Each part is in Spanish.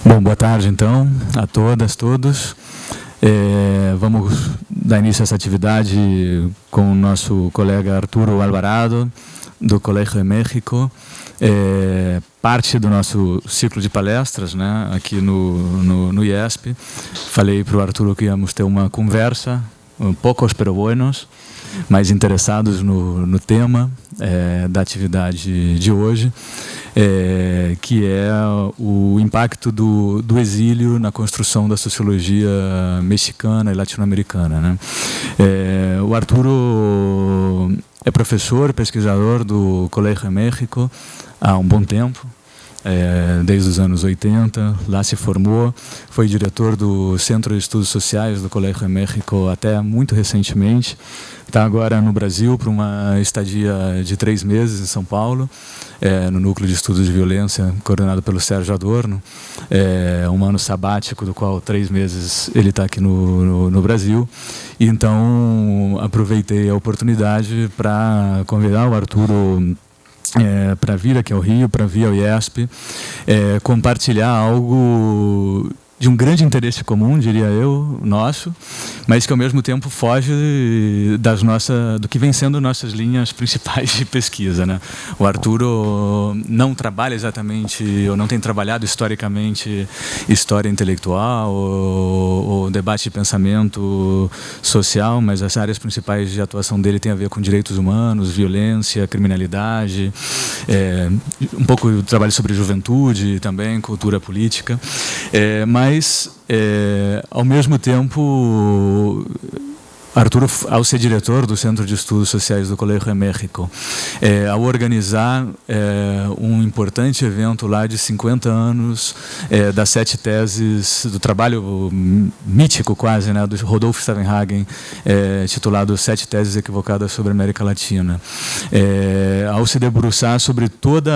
Bom, boa tarde então a todas, todos. Vamos dar início a essa atividade com o nosso colega Arturo Alvarado, do Colegio de México. Parte do nosso ciclo de palestras, né, aqui no IESP. Falei para o Arturo que íamos ter uma conversa, poucos pero buenos, mais interessados no tema da atividade de hoje, que é o impacto do exílio na construção da sociologia mexicana e latino-americana, né? O Arturo é professor, pesquisador do Colegio de México há um bom tempo, desde os anos 80, lá se formou, foi diretor do Centro de Estudos Sociais do Colegio de México até muito recentemente, está agora no Brasil para uma estadia de 3 meses em São Paulo, no Núcleo de Estudos de Violência, coordenado pelo Sérgio Adorno, um ano sabático do qual 3 meses ele está aqui no Brasil. E então aproveitei a oportunidade para convidar o Arturo para vir aqui ao Rio, para vir ao IESP, compartilhar algo de um grande interesse comum, diria eu, nosso, mas que ao mesmo tempo foge do que vem sendo nossas linhas principais de pesquisa, né? O Arturo não trabalha exatamente, ou não tem trabalhado historicamente, história intelectual ou debate de pensamento social, mas as áreas principais de atuação dele têm a ver com direitos humanos, violência, criminalidade, um pouco de trabalho sobre juventude também, cultura política, mas ao mesmo tempo, Arturo, ao ser diretor do Centro de Estudos Sociais do Colegio de México, ao organizar um importante evento lá de 50 anos das 7 teses, do trabalho mítico quase, né, do Rodolfo Stavenhagen, titulado 7 Teses Equivocadas sobre a América Latina, ao se debruçar sobre todo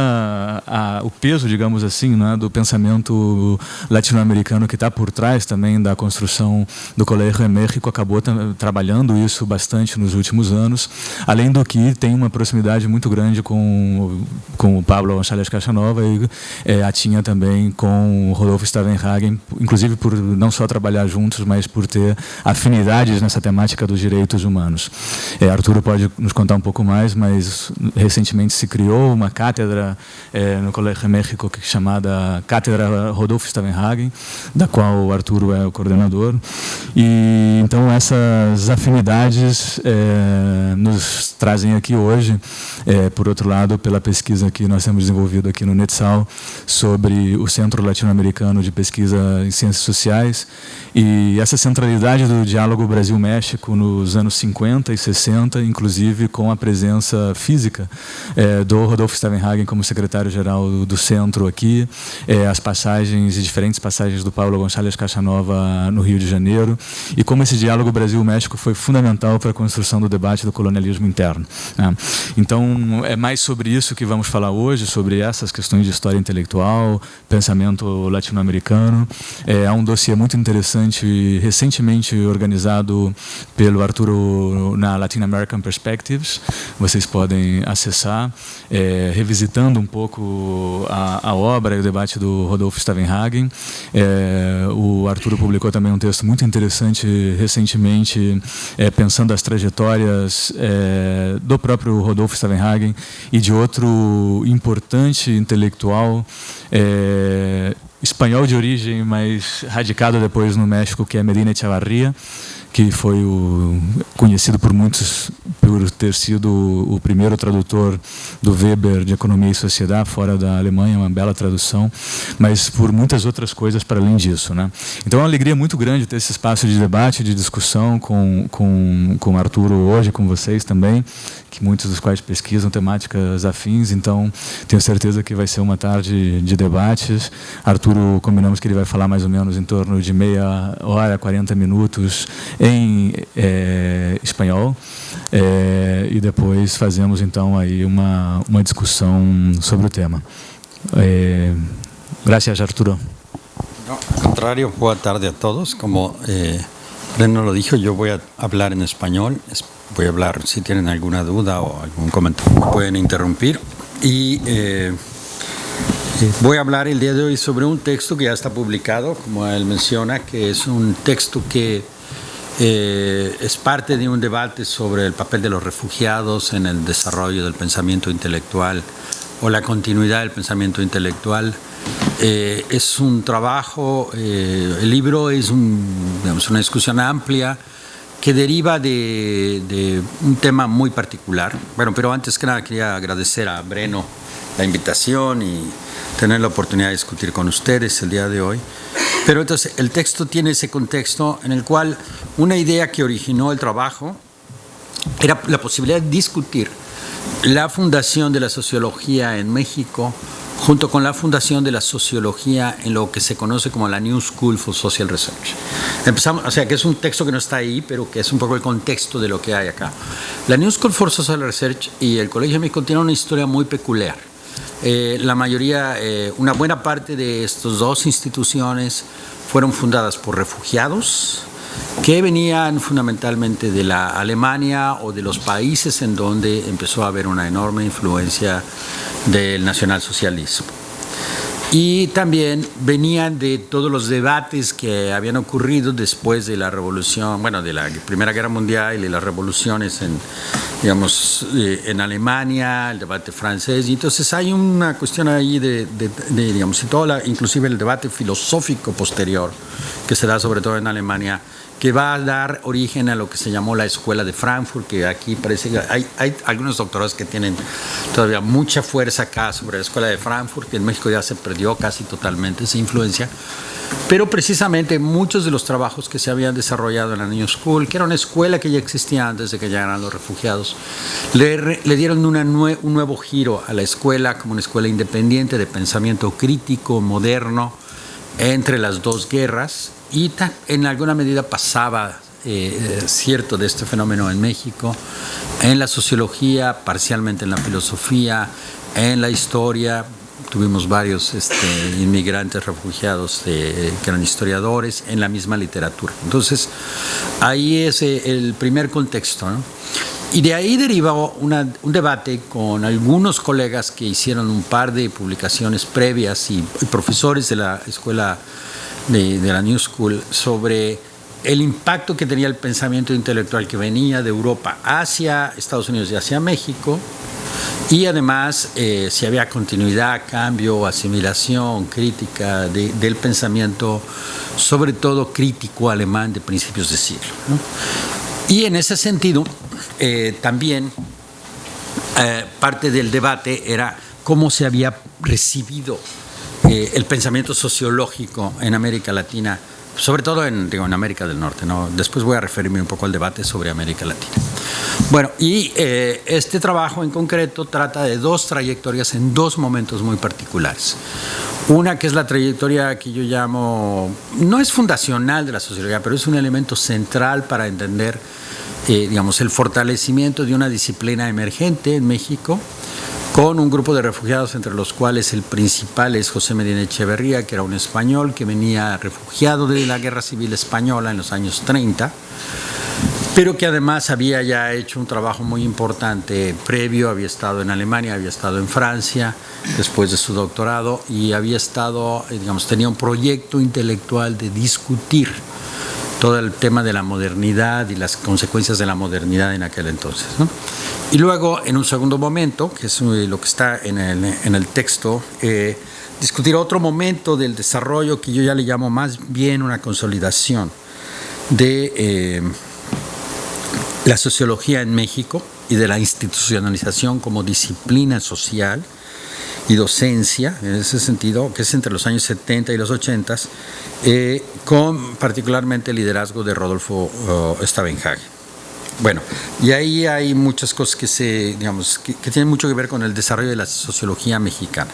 o peso, digamos assim, né, do pensamento latino-americano que está por trás também da construção do Colegio de México, acabou trabalhando isso bastante nos últimos anos, além do que tem uma proximidade muito grande com o Pablo González Casanova e a tinha também com o Rodolfo Stavenhagen, inclusive por não só trabalhar juntos, mas por ter afinidades nessa temática dos direitos humanos. Arturo pode nos contar um pouco mais, mas recentemente se criou uma cátedra no Colegio de México chamada Cátedra Rodolfo Stavenhagen, da qual o Arturo é o coordenador, e então essas afinidades nos trazem aqui hoje, por outro lado, pela pesquisa que nós temos desenvolvido aqui no NETSAL sobre o Centro Latino-Americano de Pesquisa em Ciências Sociais e essa centralidade do diálogo Brasil-México nos anos 50 e 60, inclusive com a presença física do Rodolfo Stavenhagen como secretário-geral do Centro aqui, as passagens e diferentes passagens do Pablo González Casanova no Rio de Janeiro, e como esse diálogo Brasil-México foi fundamental para a construção do debate do colonialismo interno, né? Então, é mais sobre isso que vamos falar hoje, sobre essas questões de história intelectual, pensamento latino-americano. Há um dossiê muito interessante, recentemente organizado pelo Arturo na Latin American Perspectives, vocês podem acessar, revisitando um pouco a obra e o debate do Rodolfo Stavenhagen. O Arturo publicou também um texto muito interessante recentemente, pensando as trajetórias do próprio Rodolfo Stavenhagen e de outro importante intelectual espanhol de origem, mas radicado depois no México, que é Medina Echevarría, que foi conhecido por muitos por ter sido o primeiro tradutor do Weber de Economia e Sociedade fora da Alemanha, uma bela tradução, mas por muitas outras coisas para além disso, né? Então é uma alegria muito grande ter esse espaço de debate, de discussão com o Arturo hoje, com vocês também, que muitos dos quais pesquisam temáticas afins, então tenho certeza que vai ser uma tarde de debates. Arturo, combinamos que ele vai falar mais ou menos em torno de meia hora, 40 minutos em espanhol, e depois fazemos então aí uma discussão sobre o tema. Gracias, Arturo. No, al contrario, buenas tardes a todos. Como Breno lo dijo, yo voy a hablar en español. Voy a hablar, si tienen alguna duda o algún comentario, pueden interrumpir. Y Voy a hablar el día de hoy sobre un texto que ya está publicado, como él menciona, que es un texto que es parte de un debate sobre el papel de los refugiados en el desarrollo del pensamiento intelectual o la continuidad del pensamiento intelectual. Es un trabajo, el libro es una discusión amplia que deriva de un tema muy particular. Bueno, pero antes que nada quería agradecer a Breno la invitación y tener la oportunidad de discutir con ustedes el día de hoy. Pero entonces el texto tiene ese contexto en el cual una idea que originó el trabajo era la posibilidad de discutir la fundación de la sociología en México junto con la fundación de la sociología en lo que se conoce como la New School for Social Research. Empezamos, o sea, que es un texto que no está ahí, pero que es un poco el contexto de lo que hay acá. La New School for Social Research y el Colegio de México tienen una historia muy peculiar. La mayoría, una buena parte de estas dos instituciones fueron fundadas por refugiados que venían fundamentalmente de la Alemania o de los países en donde empezó a haber una enorme influencia del nacionalsocialismo. Y también venían de todos los debates que habían ocurrido después de la revolución, bueno, de la Primera Guerra Mundial y las revoluciones en Alemania, el debate francés. Y entonces hay una cuestión ahí inclusive el debate filosófico posterior que se da sobre todo en Alemania, que va a dar origen a lo que se llamó la Escuela de Frankfurt, que aquí parece que hay algunos doctorados que tienen todavía mucha fuerza acá sobre la Escuela de Frankfurt, que en México ya se perdió casi totalmente esa influencia, pero precisamente muchos de los trabajos que se habían desarrollado en la New School, que era una escuela que ya existía antes de que llegaran los refugiados, le dieron un nuevo giro a la escuela como una escuela independiente de pensamiento crítico, moderno, entre las dos guerras, y en alguna medida pasaba cierto de este fenómeno en México, en la sociología, parcialmente en la filosofía, en la historia. Tuvimos varios inmigrantes refugiados que eran historiadores, en la misma literatura. Entonces, ahí es el primer contexto, ¿no? Y de ahí derivó un debate con algunos colegas que hicieron un par de publicaciones previas y profesores de la escuela de la New School sobre el impacto que tenía el pensamiento intelectual que venía de Europa hacia Estados Unidos y hacia México, y además si había continuidad, cambio, asimilación, crítica del pensamiento, sobre todo crítico alemán de principios de siglo, ¿no? Y en ese sentido también parte del debate era cómo se había recibido el pensamiento sociológico en América Latina, sobre todo en América del Norte, ¿no? Después voy a referirme un poco al debate sobre América Latina. Bueno, y este trabajo en concreto trata de dos trayectorias en dos momentos muy particulares. Una que es la trayectoria que yo llamo, no es fundacional de la sociología, pero es un elemento central para entender, el fortalecimiento de una disciplina emergente en México, con un grupo de refugiados entre los cuales el principal es José Medina Echeverría, que era un español que venía refugiado de la Guerra Civil Española en los años 30, pero que además había ya hecho un trabajo muy importante previo, había estado en Alemania, había estado en Francia después de su doctorado y había estado, tenía un proyecto intelectual de discutir todo el tema de la modernidad y las consecuencias de la modernidad en aquel entonces, ¿no? Y luego, en un segundo momento, que es lo que está en el texto, discutir otro momento del desarrollo que yo ya le llamo más bien una consolidación de la sociología en México y de la institucionalización como disciplina social y docencia, en ese sentido, que es entre los años 70 y los 80, con particularmente el liderazgo de Rodolfo Stavenhagen. Bueno, y ahí hay muchas cosas que tienen mucho que ver con el desarrollo de la sociología mexicana.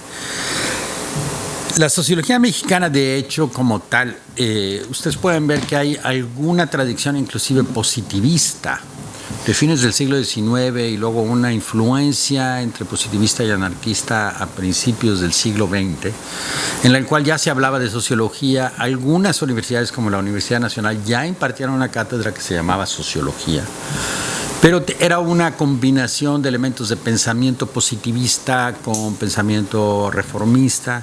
La sociología mexicana, de hecho, como tal, ustedes pueden ver que hay alguna tradición inclusive positivista de fines del siglo XIX y luego una influencia entre positivista y anarquista a principios del siglo XX, en la cual ya se hablaba de sociología. Algunas universidades como la Universidad Nacional ya impartieron una cátedra que se llamaba sociología, pero era una combinación de elementos de pensamiento positivista con pensamiento reformista,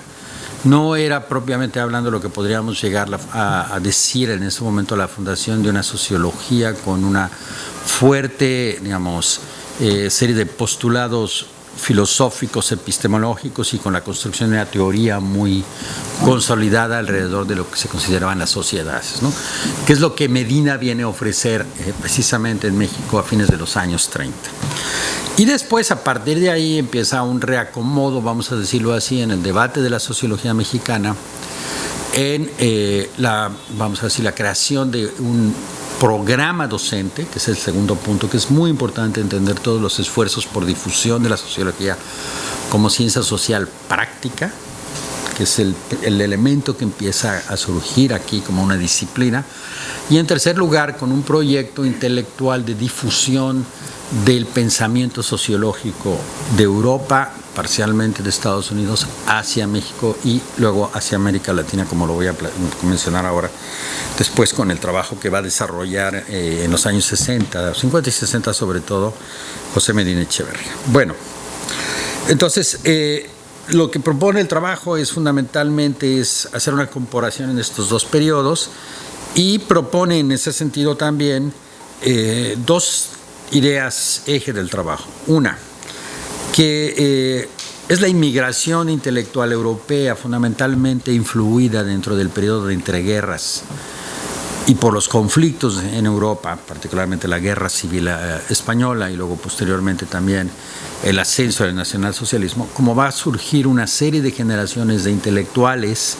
no era propiamente hablando lo que podríamos llegar a decir en ese momento la fundación de una sociología con una fuerte, digamos, serie de postulados filosóficos, epistemológicos y con la construcción de una teoría muy consolidada alrededor de lo que se consideraban las sociedades, ¿no? Que es lo que Medina viene a ofrecer precisamente en México a fines de los años 30. Y después, a partir de ahí, empieza un reacomodo, vamos a decirlo así, en el debate de la sociología mexicana, en vamos a decir, la creación de un programa docente, que es el segundo punto, que es muy importante entender todos los esfuerzos por difusión de la sociología como ciencia social práctica, que es el elemento que empieza a surgir aquí como una disciplina. Y en tercer lugar, con un proyecto intelectual de difusión del pensamiento sociológico de Europa, parcialmente de Estados Unidos, hacia México y luego hacia América Latina, como lo voy a mencionar ahora, después con el trabajo que va a desarrollar en los años 60, 50 y 60 sobre todo, José Medina Echeverría. Bueno, entonces lo que propone el trabajo es fundamentalmente hacer una comparación en estos dos periodos y propone en ese sentido también dos ideas eje del trabajo. Una, que es la inmigración intelectual europea fundamentalmente influida dentro del periodo de entreguerras y por los conflictos en Europa, particularmente la guerra civil española y luego posteriormente también el ascenso del nacionalsocialismo, como va a surgir una serie de generaciones de intelectuales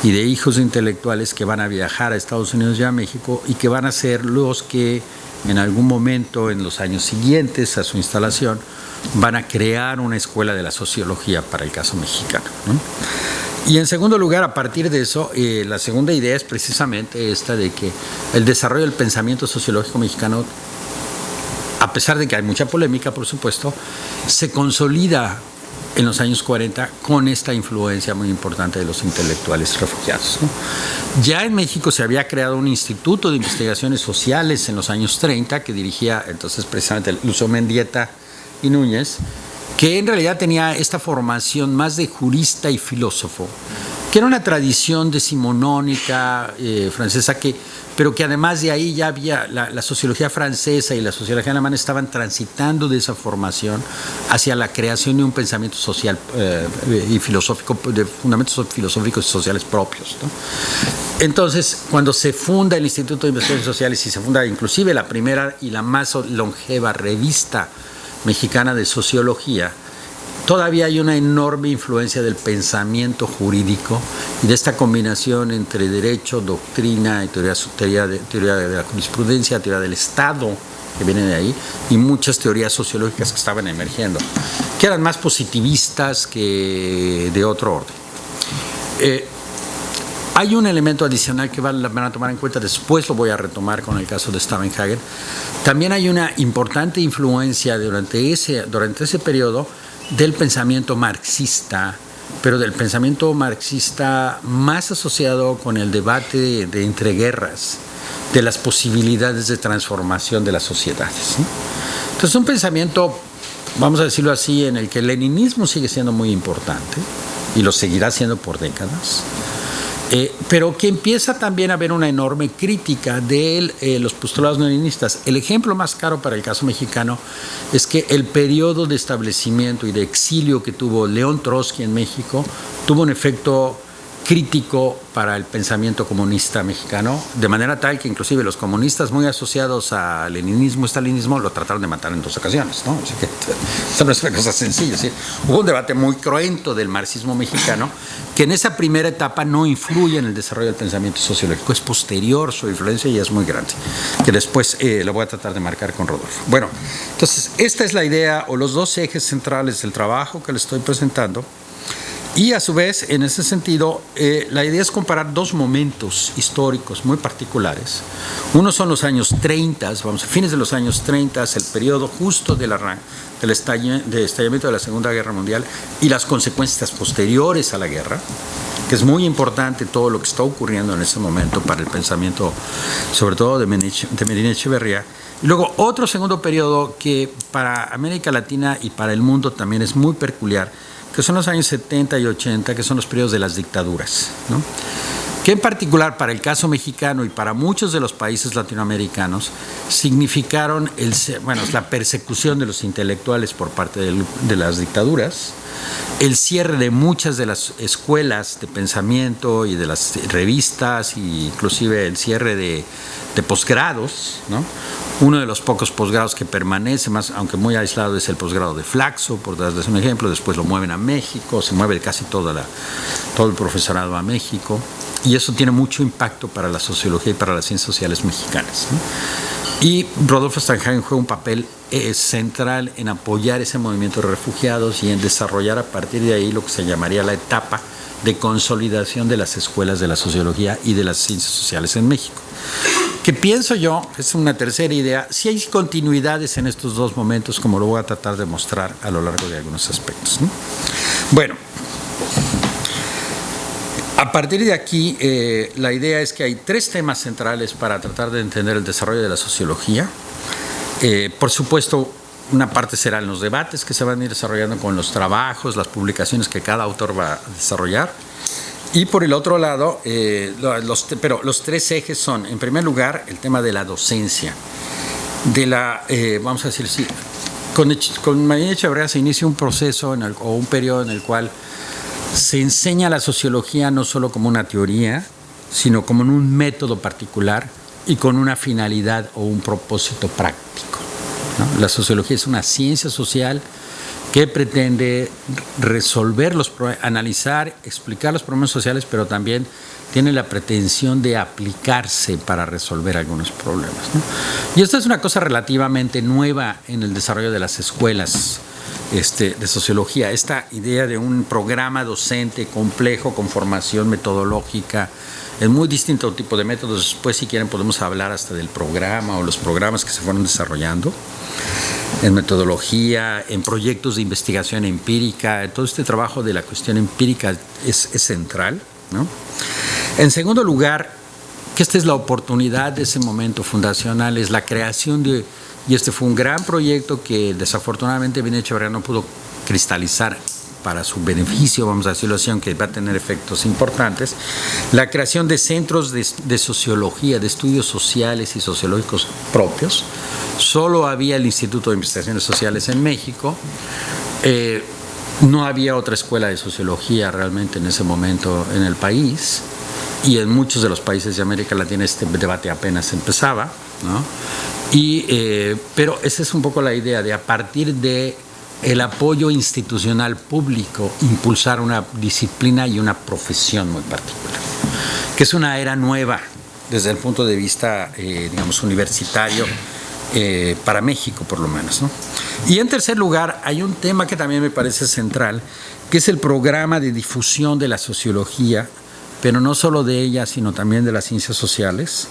y de hijos de intelectuales que van a viajar a Estados Unidos y a México y que van a ser los que en algún momento en los años siguientes a su instalación van a crear una escuela de la sociología para el caso mexicano, ¿no? Y en segundo lugar, a partir de eso, la segunda idea es precisamente esta de que el desarrollo del pensamiento sociológico mexicano, a pesar de que hay mucha polémica, por supuesto, se consolida en los años 40 con esta influencia muy importante de los intelectuales refugiados, ¿no? Ya en México se había creado un instituto de investigaciones sociales en los años 30 que dirigía entonces precisamente Lucio Mendieta y Núñez, que en realidad tenía esta formación más de jurista y filósofo, que era una tradición decimonónica francesa, pero que además de ahí ya había la sociología francesa y la sociología alemana estaban transitando de esa formación hacia la creación de un pensamiento social y filosófico, de fundamentos filosóficos y sociales propios, ¿no? Entonces, cuando se funda el Instituto de Investigaciones Sociales y se funda inclusive la primera y la más longeva revista mexicana de sociología, todavía hay una enorme influencia del pensamiento jurídico y de esta combinación entre derecho, doctrina y teoría de la jurisprudencia, teoría del Estado, que viene de ahí, y muchas teorías sociológicas que estaban emergiendo, que eran más positivistas que de otro orden. Hay un elemento adicional que vale la pena tomar en cuenta, después lo voy a retomar con el caso de Stavenhagen. También hay una importante influencia durante ese periodo del pensamiento marxista, pero del pensamiento marxista más asociado con el debate de entreguerras, de las posibilidades de transformación de las sociedades, ¿sí? Entonces, un pensamiento, vamos a decirlo así, en el que el leninismo sigue siendo muy importante y lo seguirá siendo por décadas, pero que empieza también a haber una enorme crítica de los postulados leninistas. El ejemplo más claro para el caso mexicano es que el periodo de establecimiento y de exilio que tuvo León Trotsky en México tuvo un efecto crítico para el pensamiento comunista mexicano, de manera tal que inclusive los comunistas muy asociados a leninismo y stalinismo lo trataron de matar en 2 ocasiones, ¿no? Así que eso no es una cosa sencilla, ¿sí? Hubo un debate muy cruento del marxismo mexicano que en esa primera etapa no influye en el desarrollo del pensamiento sociológico, es posterior su influencia y es muy grande, que después lo voy a tratar de marcar con Rodolfo. Bueno, entonces esta es la idea o los dos ejes centrales del trabajo que les estoy presentando. Y a su vez, en ese sentido, la idea es comparar dos momentos históricos muy particulares. Uno son los años 30, vamos a fines de los años 30, el periodo justo del estallamiento de la Segunda Guerra Mundial y las consecuencias posteriores a la guerra, que es muy importante todo lo que está ocurriendo en ese momento para el pensamiento, sobre todo de Medina Echeverría. Y luego otro segundo periodo que para América Latina y para el mundo también es muy peculiar, que son los años 70 y 80, que son los periodos de las dictaduras, ¿no? Que en particular para el caso mexicano y para muchos de los países latinoamericanos significaron la persecución de los intelectuales por parte de las dictaduras, el cierre de muchas de las escuelas de pensamiento y de las revistas, e inclusive el cierre de posgrados, ¿no? Uno de los pocos posgrados que permanece, más, aunque muy aislado, es el posgrado de Flaxo, por darles un ejemplo. Después lo mueven a México, se mueve casi todo el profesorado a México, y eso tiene mucho impacto para la sociología y para las ciencias sociales mexicanas, ¿no? Y Rodolfo Steinhagen juega un papel central en apoyar ese movimiento de refugiados y en desarrollar a partir de ahí lo que se llamaría la etapa de consolidación de las escuelas de la sociología y de las ciencias sociales en México. Que pienso yo, es una tercera idea, si hay continuidades en estos dos momentos, como lo voy a tratar de mostrar a lo largo de algunos aspectos, ¿no? Bueno, a partir de aquí, la idea es que hay tres temas centrales para tratar de entender el desarrollo de la sociología. Por supuesto, una parte serán los debates que se van a ir desarrollando con los trabajos, las publicaciones que cada autor va a desarrollar. Y por el otro lado, pero los tres ejes son, en primer lugar, el tema de la docencia. Vamos a decir, sí, con María Echeverría se inicia un proceso o un periodo en el cual se enseña la sociología no solo como una teoría, sino como en un método particular y con una finalidad o un propósito práctico, ¿no? La sociología es una ciencia social que pretende resolver analizar, explicar los problemas sociales, pero también tiene la pretensión de aplicarse para resolver algunos problemas, ¿no? Y esto es una cosa relativamente nueva en el desarrollo de las escuelas de sociología, esta idea de un programa docente complejo con formación metodológica. Es muy distinto tipo de métodos. Después, si quieren, podemos hablar hasta del programa o los programas que se fueron desarrollando en metodología, en proyectos de investigación empírica. Todo este trabajo de la cuestión empírica es central, ¿no? En segundo lugar, que esta es la oportunidad de ese momento fundacional, es la creación y este fue un gran proyecto que desafortunadamente Benito Echeverría no pudo cristalizar para su beneficio, vamos a decirlo así, aunque va a tener efectos importantes, la creación de centros de sociología, de estudios sociales y sociológicos propios. Solo había el Instituto de Investigaciones Sociales en México, no había otra escuela de sociología realmente en ese momento en el país, y en muchos de los países de América Latina este debate apenas empezaba, ¿no? Pero esa es un poco la idea de, a partir de el apoyo institucional público, impulsar una disciplina y una profesión muy particular, que es una era nueva desde el punto de vista, digamos, universitario, para México por lo menos, ¿no? Y en tercer lugar, hay un tema que también me parece central, que es el programa de difusión de la sociología, pero no solo de ella, sino también de las ciencias sociales,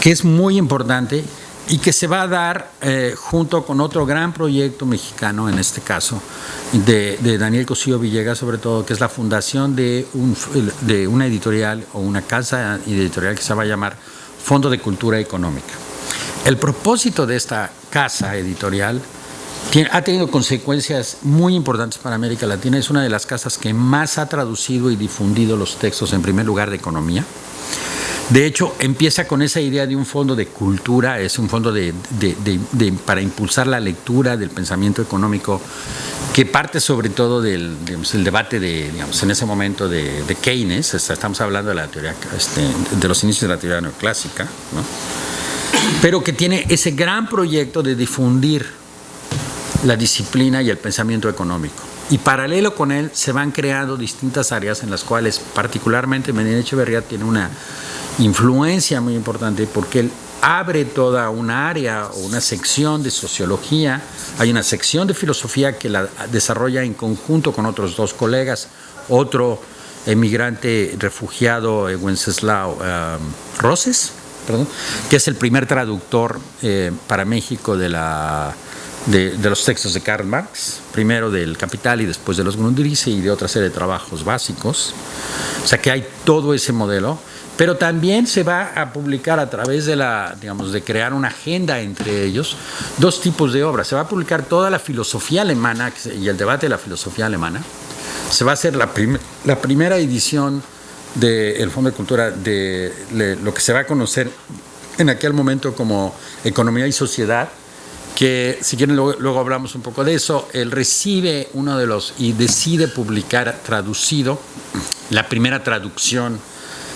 que es muy importante y que se va a dar junto con otro gran proyecto mexicano, en este caso, de Daniel Cosío Villegas, sobre todo, que es la fundación de una editorial o una casa editorial que se va a llamar Fondo de Cultura Económica. El propósito de esta casa editorial ha tenido consecuencias muy importantes para América Latina. Es una de las casas que más ha traducido y difundido los textos, en primer lugar, de economía. De hecho, empieza con esa idea de un fondo de cultura, es un fondo para impulsar la lectura del pensamiento económico, que parte sobre todo del debate en ese momento de Keynes. Estamos hablando de la teoría, de los inicios de la teoría neoclásica, ¿no? Pero que tiene ese gran proyecto de difundir la disciplina y el pensamiento económico. Y paralelo con él se van creando distintas áreas en las cuales particularmente Medina Echeverría tiene una influencia muy importante, porque él abre toda una área o una sección de sociología. Hay una sección de filosofía que la desarrolla en conjunto con otros dos colegas, otro emigrante refugiado, Wenceslao Roses, que es el primer traductor para México de los textos de Karl Marx, primero del Capital y después de los Grundrisse y de otra serie de trabajos básicos. O sea que hay todo ese modelo, pero también se va a publicar a través de crear una agenda entre ellos, dos tipos de obras. Se va a publicar toda la filosofía alemana y el debate de la filosofía alemana, se va a hacer la primera edición del Fondo de Cultura de lo que se va a conocer en aquel momento como Economía y Sociedad, que si quieren luego hablamos un poco de eso. Él recibe uno de los y decide publicar traducido la primera traducción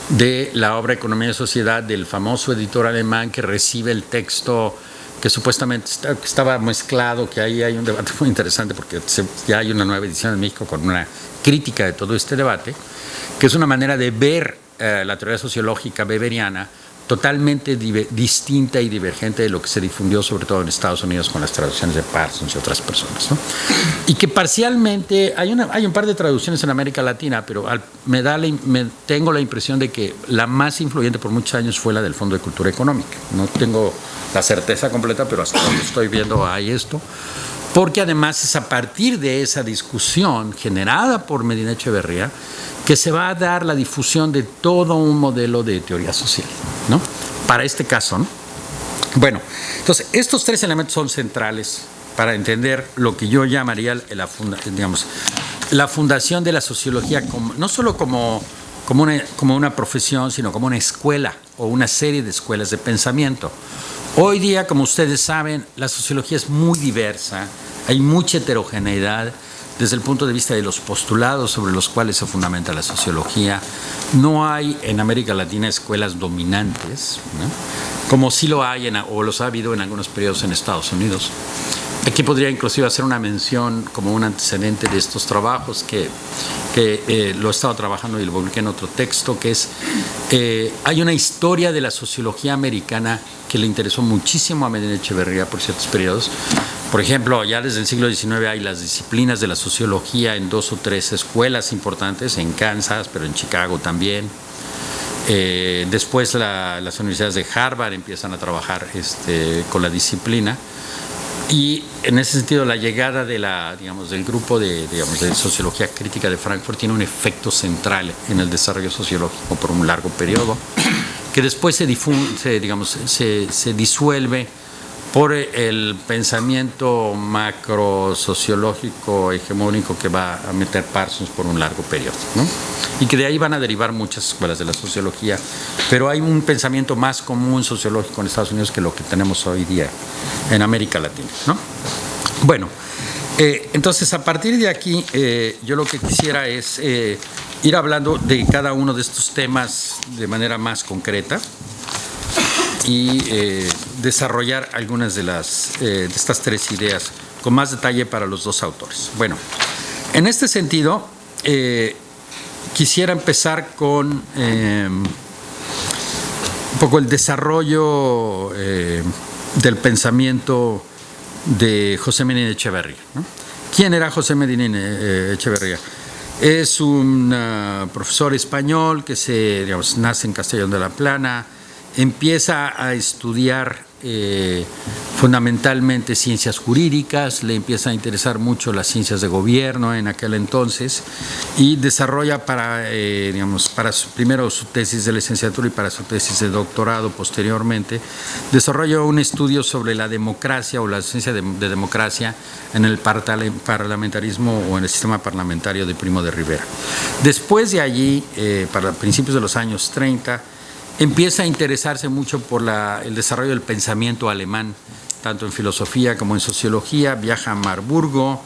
de la obra Economía y Sociedad del famoso editor alemán, que recibe el texto que supuestamente estaba mezclado, que ahí hay un debate muy interesante porque ya hay una nueva edición en México con una crítica de todo este debate, que es una manera de ver la teoría sociológica weberiana totalmente distinta y divergente de lo que se difundió sobre todo en Estados Unidos con las traducciones de Parsons y otras personas, ¿no? Y que parcialmente hay un par de traducciones en América Latina, pero tengo la impresión de que la más influyente por muchos años fue la del Fondo de Cultura Económica. No tengo la certeza completa, pero hasta donde estoy viendo hay esto, porque además es a partir de esa discusión generada por Medina Echeverría que se va a dar la difusión de todo un modelo de teoría social, ¿no? Para este caso, ¿no? Bueno, entonces estos tres elementos son centrales para entender lo que yo llamaría la fundación de la sociología, no solo como una profesión, sino como una escuela o una serie de escuelas de pensamiento. Hoy día, como ustedes saben, la sociología es muy diversa, hay mucha heterogeneidad desde el punto de vista de los postulados sobre los cuales se fundamenta la sociología. No hay en América Latina escuelas dominantes, ¿no? Como sí lo hay o los ha habido en algunos periodos en Estados Unidos. Aquí podría inclusive hacer una mención como un antecedente de estos trabajos que lo he estado trabajando y lo publiqué en otro texto, que es, hay una historia de la sociología americana que le interesó muchísimo a Medina Echeverría por ciertos periodos. Por ejemplo, ya desde el siglo XIX hay las disciplinas de la sociología en 2 o 3 escuelas importantes, en Kansas, pero en Chicago también. Después las universidades de Harvard empiezan a trabajar con la disciplina. Y en ese sentido, la llegada del grupo de sociología crítica de Frankfurt tiene un efecto central en el desarrollo sociológico por un largo periodo, que después se disuelve por el pensamiento macro sociológico hegemónico que va a meter Parsons por un largo periodo, ¿no? Y que de ahí van a derivar muchas escuelas de la sociología, pero hay un pensamiento más común sociológico en Estados Unidos que lo que tenemos hoy día en América Latina, ¿no? Bueno, entonces a partir de aquí yo lo que quisiera es ir hablando de cada uno de estos temas de manera más concreta y desarrollar algunas de estas 3 ideas con más detalle para los 2 autores. Bueno, en este sentido, quisiera empezar con un poco el desarrollo del pensamiento de José Medina Echeverría, ¿no? ¿Quién era José Medina Echeverría? Es un profesor español que nace en Castellón de la Plana, empieza a estudiar fundamentalmente ciencias jurídicas, le empieza a interesar mucho las ciencias de gobierno en aquel entonces y desarrolla primero su tesis de licenciatura y para su tesis de doctorado posteriormente, desarrolla un estudio sobre la democracia o la ciencia de democracia en el parlamentarismo o en el sistema parlamentario de Primo de Rivera. Después de allí, para principios de los años 30, empieza a interesarse mucho por el desarrollo del pensamiento alemán, tanto en filosofía como en sociología, viaja a Marburgo,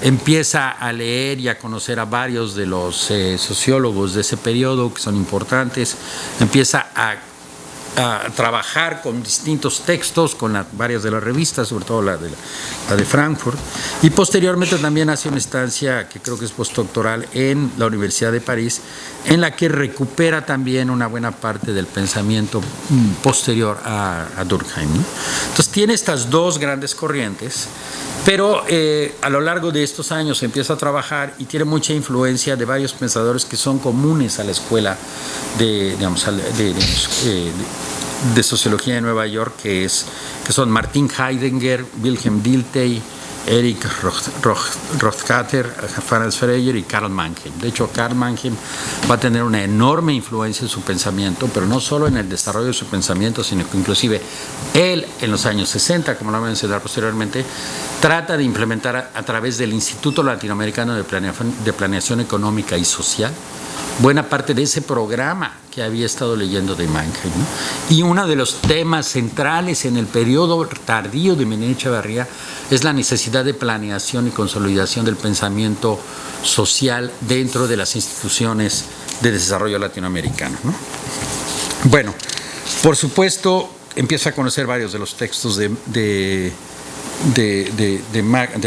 empieza a leer y a conocer a varios de los sociólogos de ese periodo que son importantes, empieza a trabajar con distintos textos, con varias de las revistas, sobre todo la de Frankfurt, y posteriormente también hace una estancia que creo que es postdoctoral en la Universidad de París, en la que recupera también una buena parte del pensamiento posterior a Durkheim, ¿no? Entonces tiene estas 2 grandes corrientes, pero a lo largo de estos años empieza a trabajar y tiene mucha influencia de varios pensadores que son comunes a la escuela de sociología de Nueva York, que son Martin Heidegger, Wilhelm Dilthey, Erich Rothschild, Franz Freyer y Karl Mannheim. De hecho, Karl Mannheim va a tener una enorme influencia en su pensamiento, pero no solo en el desarrollo de su pensamiento, sino que inclusive él, en los años 60, como lo voy a mencionar posteriormente, trata de implementar a través del Instituto Latinoamericano de Planeación Económica y Social buena parte de ese programa que había estado leyendo de Mannheim, ¿no? Y uno de los temas centrales en el periodo tardío de Menéndez Echeverría es la necesidad de planeación y consolidación del pensamiento social dentro de las instituciones de desarrollo latinoamericano, ¿no? Bueno, por supuesto, empieza a conocer varios de los textos de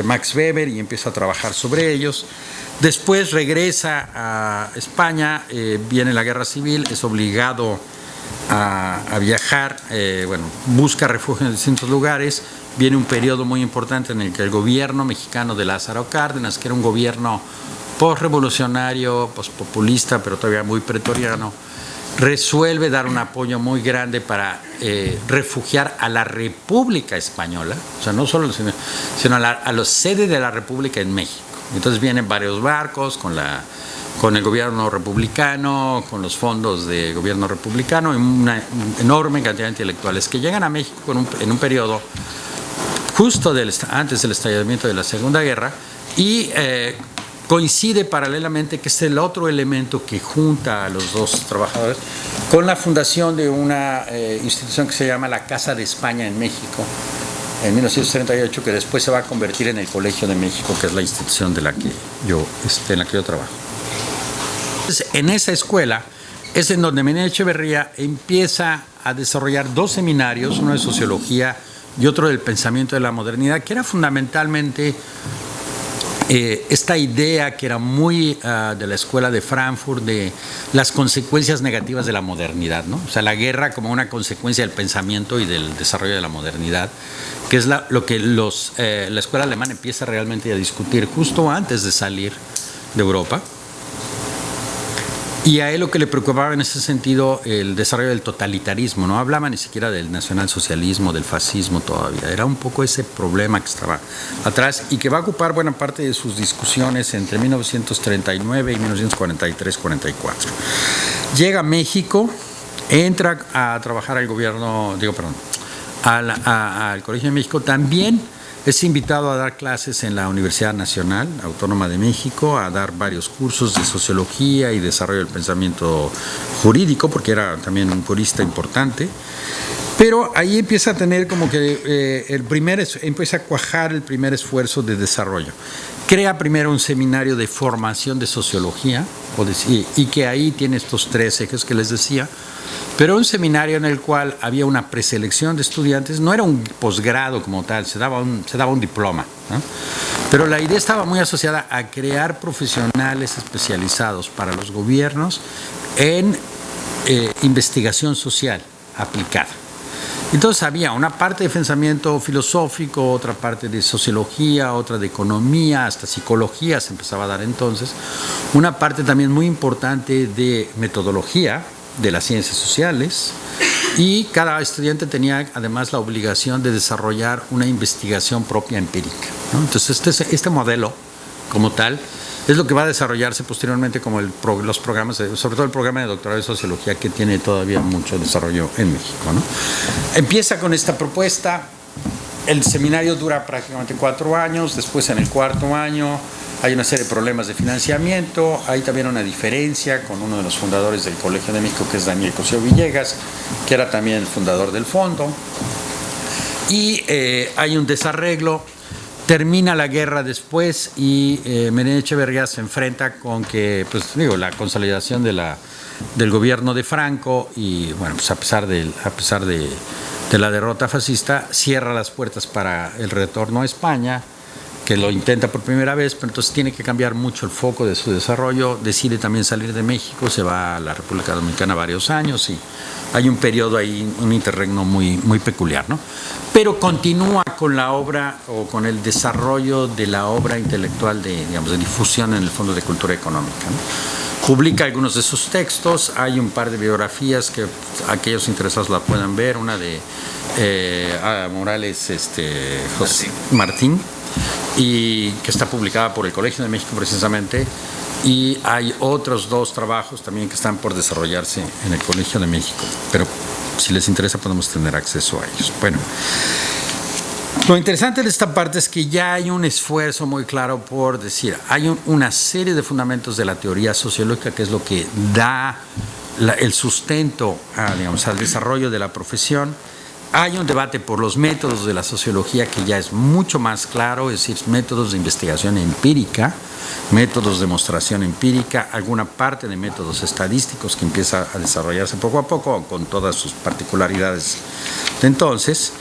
Max Weber y empieza a trabajar sobre ellos. Después regresa a España, viene la guerra civil, es obligado a viajar, busca refugio en distintos lugares. Viene un periodo muy importante en el que el gobierno mexicano de Lázaro Cárdenas, que era un gobierno postrevolucionario, postpopulista, pero todavía muy pretoriano, resuelve dar un apoyo muy grande para refugiar a la República Española, o sea, no solo sino a la sede de la República en México. Entonces vienen varios barcos con el gobierno republicano, con los fondos de gobierno republicano y una enorme cantidad de intelectuales que llegan a México en un periodo justo antes del estallamiento de la Segunda Guerra y coincide paralelamente que es el otro elemento que junta a los dos trabajadores con la fundación de una institución que se llama la Casa de España en México en 1938, que después se va a convertir en el Colegio de México, que es la institución en la que yo trabajo. Entonces, en esa escuela es en donde Menéndez Echeverría empieza a desarrollar dos seminarios, uno de sociología y otro del pensamiento de la modernidad, que era fundamentalmente esta idea que era muy de la escuela de Frankfurt de las consecuencias negativas de la modernidad, ¿no? O sea, la guerra como una consecuencia del pensamiento y del desarrollo de la modernidad, que es lo que la escuela alemana empieza realmente a discutir justo antes de salir de Europa. Y a él lo que le preocupaba en ese sentido el desarrollo del totalitarismo, no hablaba ni siquiera del nacionalsocialismo, del fascismo todavía, era un poco ese problema que estaba atrás y que va a ocupar buena parte de sus discusiones entre 1939 y 1943-44. Llega a México, entra a trabajar al al Colegio de México, también es invitado a dar clases en la Universidad Nacional Autónoma de México, a dar varios cursos de sociología y desarrollo del pensamiento jurídico, porque era también un jurista importante. Pero ahí empieza a tener como que empieza a cuajar el primer esfuerzo de desarrollo. Crea primero un seminario de formación de sociología, y que ahí tiene estos tres ejes que les decía, pero un seminario en el cual había una preselección de estudiantes, no era un posgrado como tal, se daba un diploma, ¿no? Pero la idea estaba muy asociada a crear profesionales especializados para los gobiernos en investigación social aplicada. Entonces había una parte de pensamiento filosófico, otra parte de sociología, otra de economía, hasta psicología se empezaba a dar entonces, una parte también muy importante de metodología de las ciencias sociales, y cada estudiante tenía además la obligación de desarrollar una investigación propia empírica, ¿no? Entonces este modelo como tal es lo que va a desarrollarse posteriormente como los programas, sobre todo el programa de doctorado de sociología, que tiene todavía mucho desarrollo en México, ¿no? Empieza con esta propuesta, el seminario dura prácticamente 4 años, después en el 4.º año hay una serie de problemas de financiamiento, hay también una diferencia con uno de los fundadores del Colegio de México, que es Daniel Cosío Villegas, que era también el fundador del fondo, y hay un desarreglo. Termina la guerra después y Menéndez Echeverría se enfrenta con que, la consolidación del gobierno de Franco y, bueno, pues a pesar de la derrota fascista, cierra las puertas para el retorno a España, que lo intenta por primera vez, pero entonces tiene que cambiar mucho el foco de su desarrollo, decide también salir de México, se va a la República Dominicana varios años y hay un periodo ahí, un interregno muy, muy peculiar, ¿no? Pero continúa con la obra o con el desarrollo de la obra intelectual de difusión en el Fondo de Cultura Económica, ¿no? Publica algunos de sus textos, hay un par de biografías que aquellos interesados la puedan ver, una de Morales José Martín, y que está publicada por el Colegio de México precisamente, y hay otros 2 trabajos también que están por desarrollarse en el Colegio de México, pero si les interesa podemos tener acceso a ellos. Bueno, lo interesante de esta parte es que ya hay un esfuerzo muy claro por decir, hay una serie de fundamentos de la teoría sociológica que es lo que da el sustento al desarrollo de la profesión. Hay un debate por los métodos de la sociología que ya es mucho más claro, es decir, métodos de investigación empírica, métodos de demostración empírica, alguna parte de métodos estadísticos que empieza a desarrollarse poco a poco con todas sus particularidades de entonces.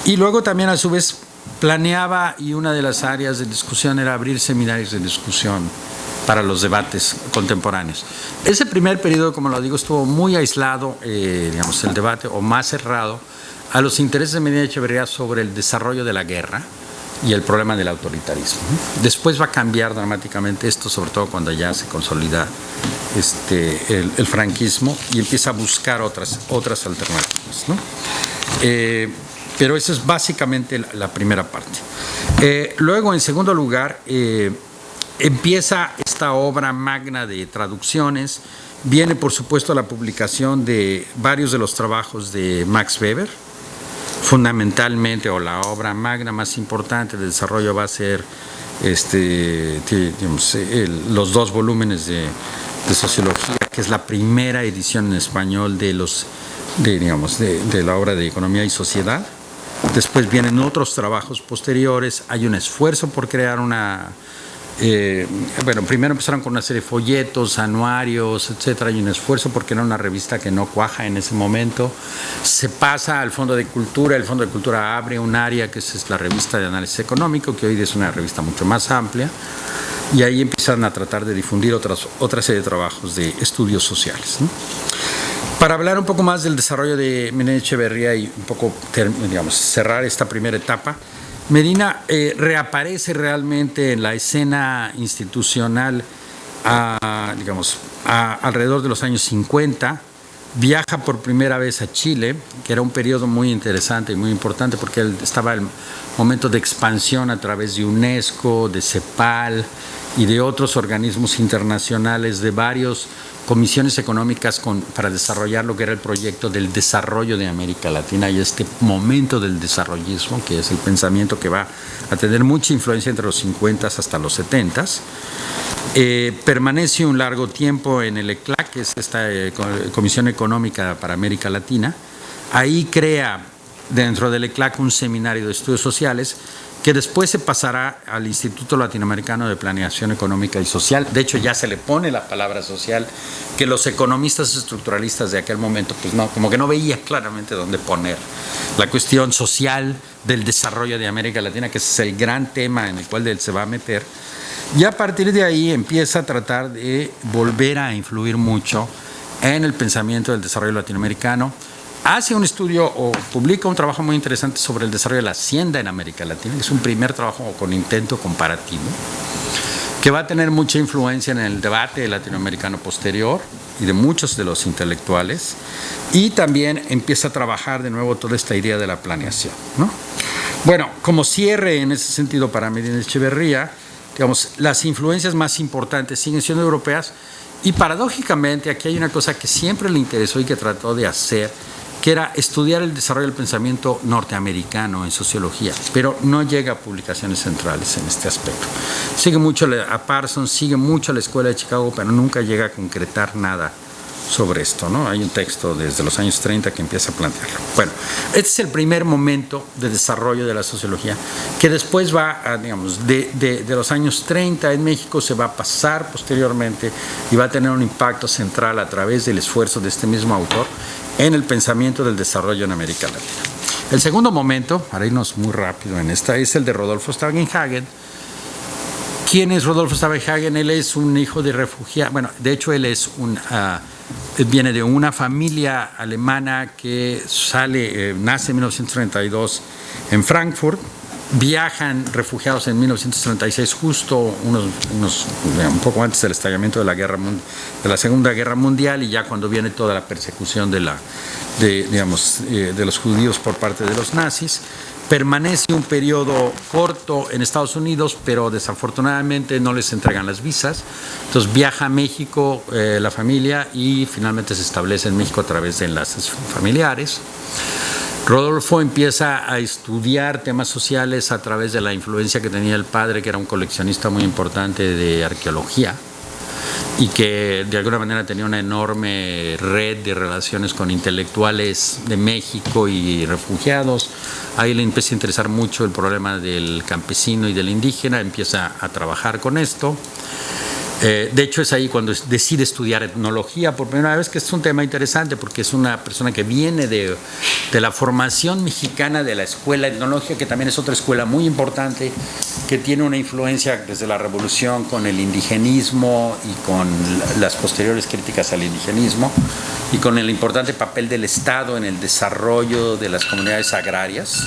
Y luego también a su vez planeaba, y una de las áreas de discusión era abrir seminarios de discusión para los debates contemporáneos. Ese primer periodo, como lo digo, estuvo muy aislado, el debate, o más cerrado, a los intereses de Medina Echeverría sobre el desarrollo de la guerra y el problema del autoritarismo. Después va a cambiar dramáticamente esto, sobre todo cuando ya se consolida el franquismo y empieza a buscar otras alternativas, ¿no? Pero esa es básicamente la primera parte. Luego, en segundo lugar, empieza esta obra magna de traducciones. Viene, por supuesto, la publicación de varios de los trabajos de Max Weber. Fundamentalmente, o la obra magna más importante de desarrollo va a ser los 2 volúmenes de sociología, que es la primera edición en español de la obra de Economía y Sociedad. Después vienen otros trabajos posteriores, hay un esfuerzo por crear primero empezaron con una serie de folletos, anuarios, etcétera. Hay un esfuerzo porque era una revista que no cuaja en ese momento. Se pasa al Fondo de Cultura. El Fondo de Cultura abre un área que es la revista de análisis económico, que hoy es una revista mucho más amplia. Y ahí empiezan a tratar de difundir otra serie de trabajos de estudios sociales, ¿no? Para hablar un poco más del desarrollo de Medina Echeverría y un poco, cerrar esta primera etapa, Medina reaparece realmente en la escena institucional alrededor de los años 50, viaja por primera vez a Chile, que era un periodo muy interesante y muy importante porque estaba el momento de expansión a través de UNESCO, de CEPAL y de otros organismos internacionales, de varias comisiones económicas para desarrollar lo que era el proyecto del desarrollo de América Latina, y este momento del desarrollismo, que es el pensamiento que va a tener mucha influencia entre los 50 hasta los 70. Permanece un largo tiempo en el ECLAC, que es esta Comisión Económica para América Latina. Ahí crea dentro del ECLAC un seminario de estudios sociales que después se pasará al Instituto Latinoamericano de Planeación Económica y Social. De hecho, ya se le pone la palabra social, que los economistas estructuralistas de aquel momento, pues no, como que no veían claramente dónde poner la cuestión social del desarrollo de América Latina, que ese es el gran tema en el cual él se va a meter. Y a partir de ahí empieza a tratar de volver a influir mucho en el pensamiento del desarrollo latinoamericano. Hace un estudio o publica un trabajo muy interesante sobre el desarrollo de la hacienda en América Latina, que es un primer trabajo con intento comparativo, que va a tener mucha influencia en el debate latinoamericano posterior y de muchos de los intelectuales, y también empieza a trabajar de nuevo toda esta idea de la planeación, ¿no? Bueno, como cierre en ese sentido para Medina Echeverría, las influencias más importantes siguen siendo europeas, y paradójicamente aquí hay una cosa que siempre le interesó y que trató de hacer, que era estudiar el desarrollo del pensamiento norteamericano en sociología, pero no llega a publicaciones centrales en este aspecto. Sigue mucho a Parsons, sigue mucho a la Escuela de Chicago, pero nunca llega a concretar nada sobre esto, ¿no? Hay un texto desde los años 30 que empieza a plantearlo. Bueno, este es el primer momento de desarrollo de la sociología, que después va a, de los años 30 en México se va a pasar posteriormente y va a tener un impacto central a través del esfuerzo de este mismo autor en el pensamiento del desarrollo en América Latina. El segundo momento, para irnos muy rápido en esta, es el de Rodolfo Staugenhagen. ¿Quién es Rodolfo Staugenhagen? Él es un hijo de refugiado. Bueno, de hecho, él es viene de una familia alemana que nace en 1932 en Frankfurt. Viajan refugiados en 1936, justo un poco antes del estallamiento de la Segunda Guerra Mundial, y ya cuando viene toda la persecución de los judíos por parte de los nazis. permanece un periodo corto en Estados Unidos, pero desafortunadamente no les entregan las visas. Entonces viaja a México la familia y finalmente se establece en México a través de enlaces familiares. Rodolfo empieza a estudiar temas sociales a través de la influencia que tenía el padre, que era un coleccionista muy importante de arqueología y que de alguna manera tenía una enorme red de relaciones con intelectuales de México y refugiados. Ahí le empieza a interesar mucho el problema del campesino y del indígena, empieza a trabajar con esto. De hecho, es ahí cuando decide estudiar etnología por primera vez, que es un tema interesante porque es una persona que viene de la formación mexicana de la escuela etnológica, que también es otra escuela muy importante, que tiene una influencia desde la revolución con el indigenismo y con las posteriores críticas al indigenismo y con el importante papel del Estado en el desarrollo de las comunidades agrarias.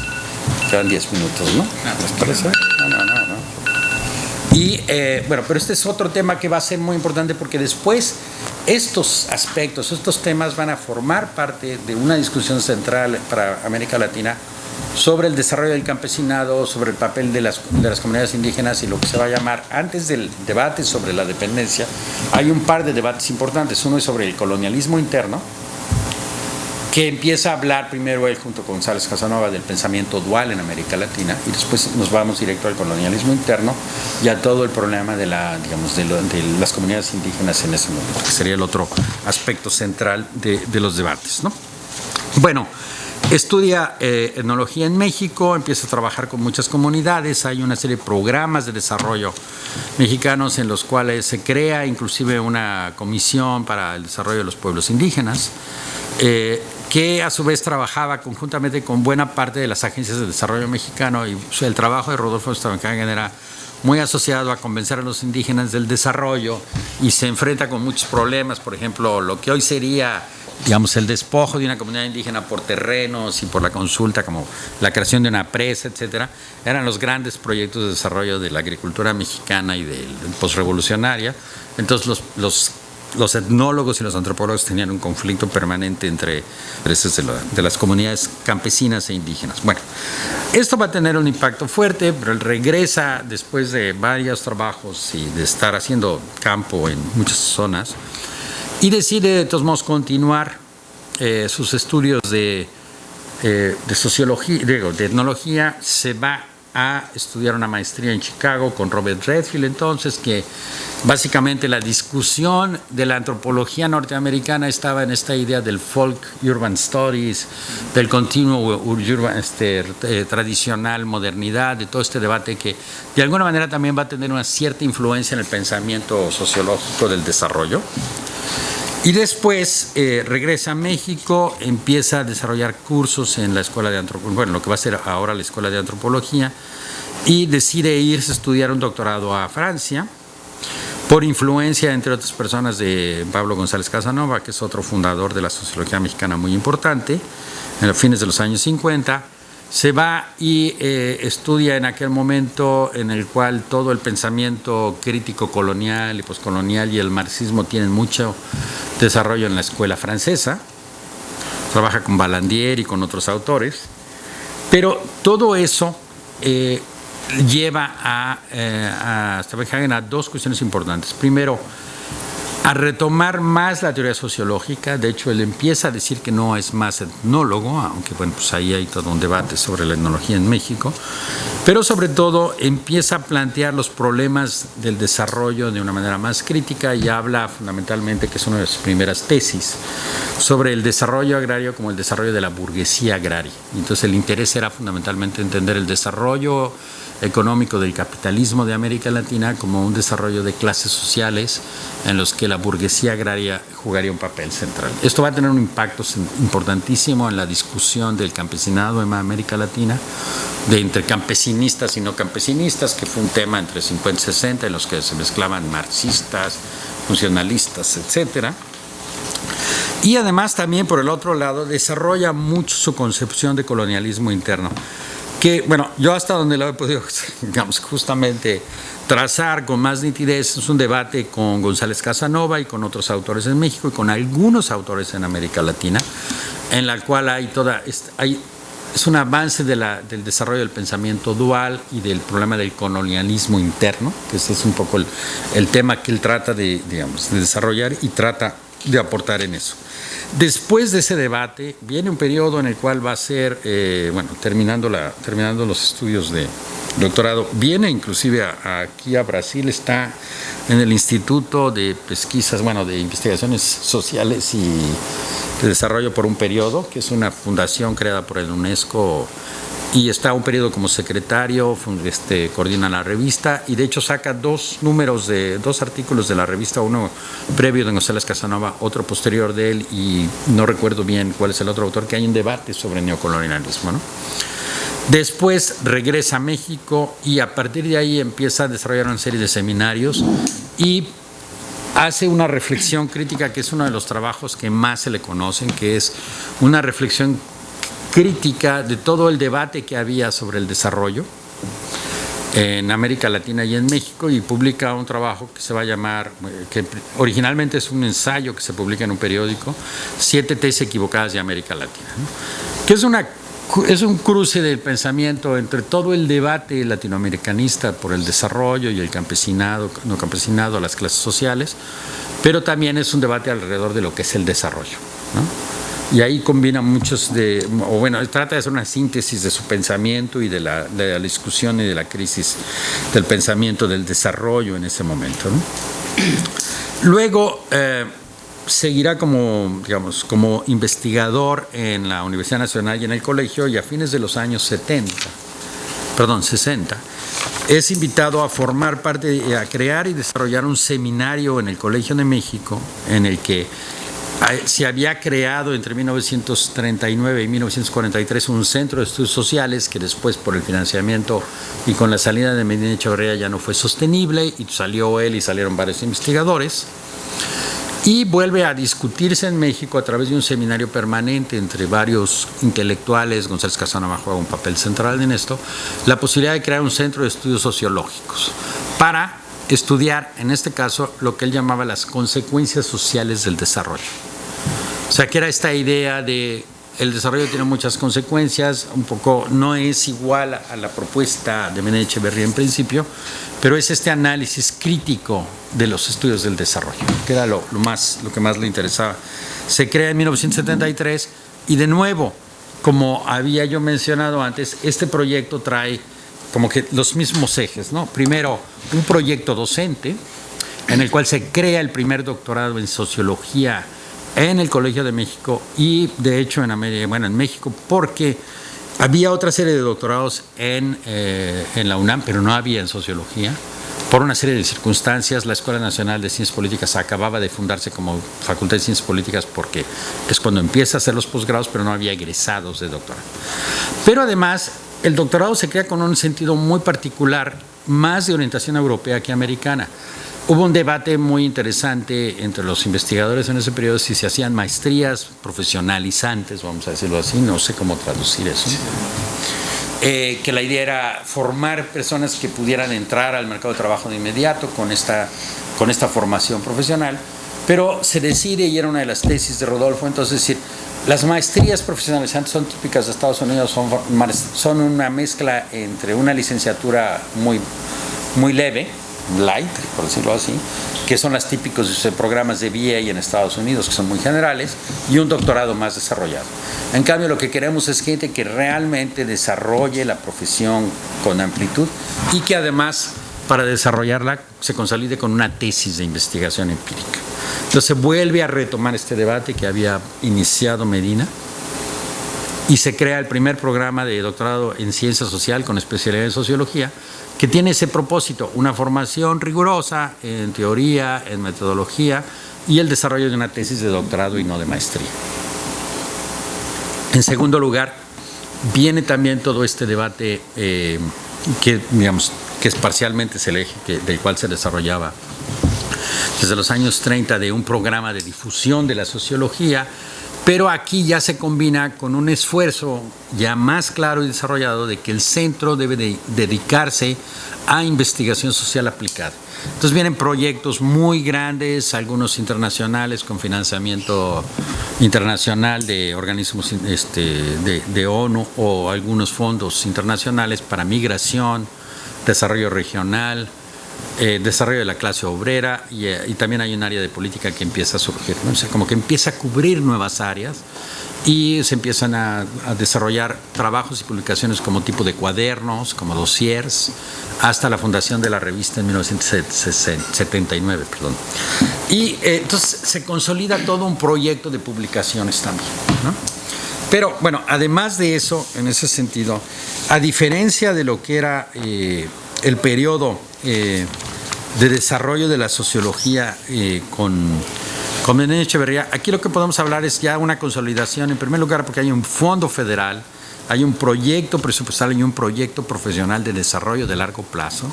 Quedan 10 minutos, ¿no? ¿Les parece? No. Y bueno, pero este es otro tema que va a ser muy importante porque después estos aspectos, estos temas van a formar parte de una discusión central para América Latina sobre el desarrollo del campesinado, sobre el papel de las comunidades indígenas y lo que se va a llamar, antes del debate sobre la dependencia, hay un par de debates importantes. Uno es sobre el colonialismo interno, que empieza a hablar primero él junto con González Casanova del pensamiento dual en América Latina y después nos vamos directo al colonialismo interno y a todo el problema de las comunidades indígenas en ese momento, que sería el otro aspecto central de los debates, ¿no? Bueno, estudia etnología en México, empieza a trabajar con muchas comunidades, hay una serie de programas de desarrollo mexicanos en los cuales se crea inclusive una comisión para el desarrollo de los pueblos indígenas, que a su vez trabajaba conjuntamente con buena parte de las agencias de desarrollo mexicano y el trabajo de Rodolfo Staudenhagen era muy asociado a convencer a los indígenas del desarrollo y se enfrenta con muchos problemas, por ejemplo, lo que hoy sería, digamos, el despojo de una comunidad indígena por terrenos y por la consulta, como la creación de una presa, etcétera, eran los grandes proyectos de desarrollo de la agricultura mexicana y de posrevolucionaria. Entonces los etnólogos y los antropólogos tenían un conflicto permanente entre intereses de las comunidades campesinas e indígenas. Bueno, esto va a tener un impacto fuerte, pero él regresa después de varios trabajos y de estar haciendo campo en muchas zonas y decide de todos modos continuar sus estudios de sociología, de etnología. Se va a estudiar una maestría en Chicago con Robert Redfield, entonces, que básicamente la discusión de la antropología norteamericana estaba en esta idea del folk urban studies, del continuo urban, tradicional modernidad, de todo este debate que de alguna manera también va a tener una cierta influencia en el pensamiento sociológico del desarrollo. Y después regresa a México, empieza a desarrollar cursos en la Escuela de Antropología, bueno, lo que va a ser ahora la Escuela de Antropología, y decide irse a estudiar un doctorado a Francia, por influencia, entre otras personas, de Pablo González Casanova, que es otro fundador de la sociología mexicana muy importante, en los fines de los años 50. Se va y estudia en aquel momento en el cual todo el pensamiento crítico colonial y poscolonial y el marxismo tienen mucho desarrollo en la escuela francesa. Trabaja con Balandier y con otros autores. Pero todo eso lleva a Staudenhagen a dos cuestiones importantes. Primero, a retomar más la teoría sociológica. De hecho, él empieza a decir que no es más etnólogo, aunque bueno, pues ahí hay todo un debate sobre la etnología en México, pero sobre todo empieza a plantear los problemas del desarrollo de una manera más crítica y habla fundamentalmente, que es una de sus primeras tesis, sobre el desarrollo agrario como el desarrollo de la burguesía agraria. Entonces el interés era fundamentalmente entender el desarrollo económico del capitalismo de América Latina como un desarrollo de clases sociales en los que la burguesía agraria jugaría un papel central. Esto va a tener un impacto importantísimo en la discusión del campesinado en América Latina, de entre campesinistas y no campesinistas, que fue un tema entre 50 y 60 en los que se mezclaban marxistas, funcionalistas, etcétera. Y además también, por el otro lado, desarrolla mucho su concepción de colonialismo interno, que, bueno, yo hasta donde lo he podido, digamos, justamente trazar con más nitidez, es un debate con González Casanova y con otros autores en México y con algunos autores en América Latina, en la cual hay es un avance del desarrollo del pensamiento dual y del problema del colonialismo interno, que ese es un poco el tema que él trata de desarrollar y trata de aportar en eso. Después de ese debate viene un periodo en el cual va a ser, terminando los estudios de doctorado, viene inclusive aquí a Brasil, está en el Instituto de Pesquisas, de Investigaciones Sociales y de Desarrollo por un periodo, que es una fundación creada por el UNESCO, y está un periodo como secretario, coordina la revista y de hecho saca dos artículos de la revista, uno previo de González Casanova, otro posterior de él, y no recuerdo bien cuál es el otro autor, que hay un debate sobre neocolonialismo, ¿no? Después regresa a México y a partir de ahí empieza a desarrollar una serie de seminarios y hace una reflexión crítica, que es uno de los trabajos que más se le conocen, que es una reflexión crítica de todo el debate que había sobre el desarrollo en América Latina y en México, y publica un trabajo que se va a llamar, que originalmente es un ensayo que se publica en un periódico, 7 tesis equivocadas de América Latina, ¿no? Que es un cruce del pensamiento entre todo el debate latinoamericanista por el desarrollo y el campesinado, las clases sociales, pero también es un debate alrededor de lo que es el desarrollo, ¿no? Y ahí combina trata de hacer una síntesis de su pensamiento y de la discusión y de la crisis del pensamiento del desarrollo en ese momento, ¿no? Luego seguirá como investigador en la Universidad Nacional y en el colegio, y a fines de los años 60, es invitado a formar parte, a crear y desarrollar un seminario en el Colegio de México, en el que se había creado entre 1939 y 1943 un centro de estudios sociales que después, por el financiamiento y con la salida de Medina Echeverría, ya no fue sostenible, y salió él y salieron varios investigadores, y vuelve a discutirse en México a través de un seminario permanente entre varios intelectuales. González Casanova juega un papel central en esto, la posibilidad de crear un centro de estudios sociológicos para estudiar, en este caso, lo que él llamaba las consecuencias sociales del desarrollo. O sea, que era esta idea de el desarrollo tiene muchas consecuencias, un poco no es igual a la propuesta de Medina Echeverría en principio, pero es este análisis crítico de los estudios del desarrollo, que era lo que más le interesaba. Se crea en 1973 y, de nuevo, como había yo mencionado antes, este proyecto trae como que los mismos ejes, ¿no? Primero, un proyecto docente en el cual se crea el primer doctorado en sociología en el Colegio de México, y de hecho en México, porque había otra serie de doctorados en la UNAM, pero no había en sociología. Por una serie de circunstancias, la Escuela Nacional de Ciencias Políticas acababa de fundarse como Facultad de Ciencias Políticas, porque es cuando empieza a hacer los posgrados, pero no había egresados de doctorado. Pero además, el doctorado se crea con un sentido muy particular, más de orientación europea que americana. Hubo un debate muy interesante entre los investigadores en ese periodo si se hacían maestrías profesionalizantes, vamos a decirlo así, no sé cómo traducir eso. Que la idea era formar personas que pudieran entrar al mercado de trabajo de inmediato con esta formación profesional, pero se decide, y era una de las tesis de Rodolfo, entonces decir, las maestrías profesionalizantes son típicas de Estados Unidos, son una mezcla entre una licenciatura muy leve, light, por decirlo así, que son las típicos programas de BA en Estados Unidos, que son muy generales, y un doctorado más desarrollado. En cambio, lo que queremos es gente que realmente desarrolle la profesión con amplitud y que además, para desarrollarla, se consolide con una tesis de investigación empírica. Entonces vuelve a retomar este debate que había iniciado Medina, y se crea el primer programa de doctorado en ciencia social con especialidad en sociología, que tiene ese propósito, una formación rigurosa en teoría, en metodología, y el desarrollo de una tesis de doctorado y no de maestría. En segundo lugar, viene también todo este debate que es parcialmente el eje del cual se desarrollaba desde los años 30, de un programa de difusión de la sociología, Pero aquí ya se combina con un esfuerzo ya más claro y desarrollado de que el centro debe de dedicarse a investigación social aplicada. Entonces vienen proyectos muy grandes, algunos internacionales con financiamiento internacional de organismos de ONU o algunos fondos internacionales para migración, desarrollo regional, desarrollo de la clase obrera y también hay un área de política que empieza a surgir, ¿no? O sea, como que empieza a cubrir nuevas áreas y se empiezan a desarrollar trabajos y publicaciones como tipo de cuadernos, como dossiers, hasta la fundación de la revista en 1979. Y entonces se consolida todo un proyecto de publicaciones también, ¿no? Pero bueno, además de eso, en ese sentido, a diferencia de lo que era el periodo de desarrollo de la sociología con Menéndez Echeverría, aquí lo que podemos hablar es ya una consolidación, en primer lugar porque hay un fondo federal, hay un proyecto presupuestal y un proyecto profesional de desarrollo de largo plazo,